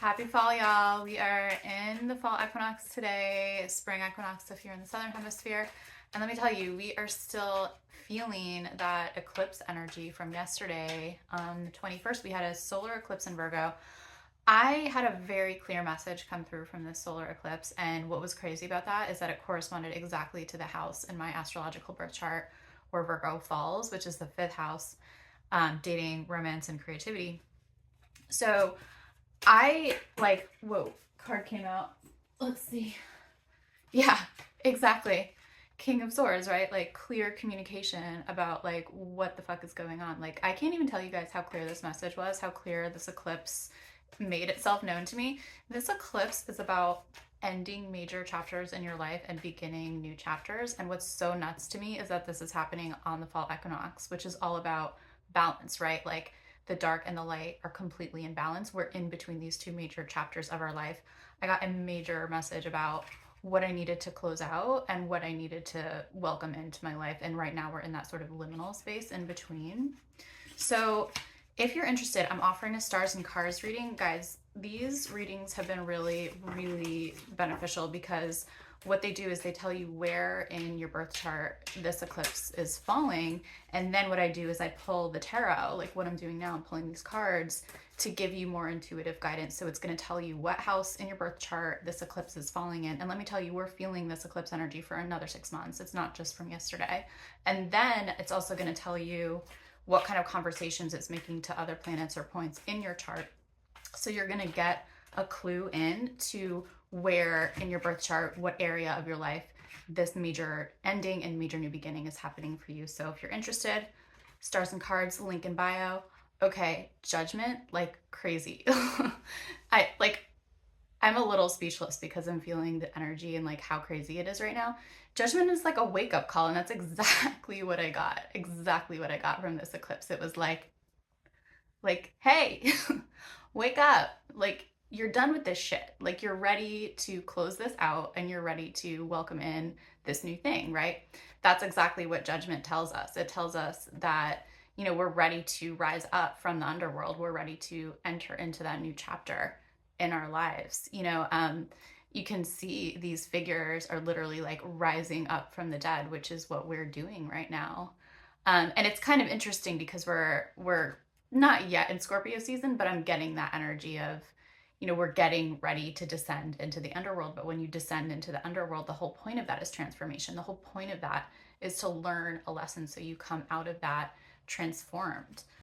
Happy fall, y'all. We are in the fall equinox today, spring equinox if you're in the southern hemisphere. And let me tell you, we are still feeling that eclipse energy from yesterday. On the 21st, we had a solar eclipse in Virgo. I had a very clear message come through from this solar eclipse. And what was crazy about that is that it corresponded exactly to the house in my astrological birth chart where Virgo falls, which is the fifth house, dating, romance, and creativity. So I like, whoa, card came out. Let's see. Yeah, exactly. King of Swords, right? Like clear communication about like what the fuck is going on. Like I can't even tell you guys how clear this message was, how clear this eclipse made itself known to me. This eclipse is about ending major chapters in your life and beginning new chapters. And what's so nuts to me is that this is happening on the fall equinox, which is all about balance, right? Like the dark and the light are completely in balance. We're in between these two major chapters of our life. I got a major message about what I needed to close out and what I needed to welcome into my life. And right now we're in that sort of liminal space in between. So if you're interested, I'm offering a stars and cars reading. Guys, these readings have been really, really beneficial because what they do is they tell you where in your birth chart this eclipse is falling. And then what I do is I pull the tarot, like what I'm doing now, I'm pulling these cards to give you more intuitive guidance. So it's going to tell you what house in your birth chart this eclipse is falling in. And let me tell you, we're feeling this eclipse energy for another 6 months. It's not just from yesterday. And then it's also going to tell you what kind of conversations it's making to other planets or points in your chart. So you're going to get a clue in to where in your birth chart, what area of your life this major ending and major new beginning is happening for you. So if you're interested, stars and cards, link in bio. Okay, judgment, like crazy. I'm a little speechless because I'm feeling the energy and like how crazy it is right now. Judgment is like a wake up call, and that's exactly what I got. Exactly what I got from this eclipse. It was like, hey, wake up. Like you're done with this shit. Like you're ready to close this out and you're ready to welcome in this new thing, right? That's exactly what judgment tells us. It tells us that, we're ready to rise up from the underworld. We're ready to enter into that new chapter in our lives. You can see these figures are literally like rising up from the dead, which is what we're doing right now. And it's kind of interesting because we're not yet in Scorpio season, but I'm getting that energy of, we're getting ready to descend into the underworld. But when you descend into the underworld, the whole point of that is transformation. The whole point of that is to learn a lesson so you come out of that transformed.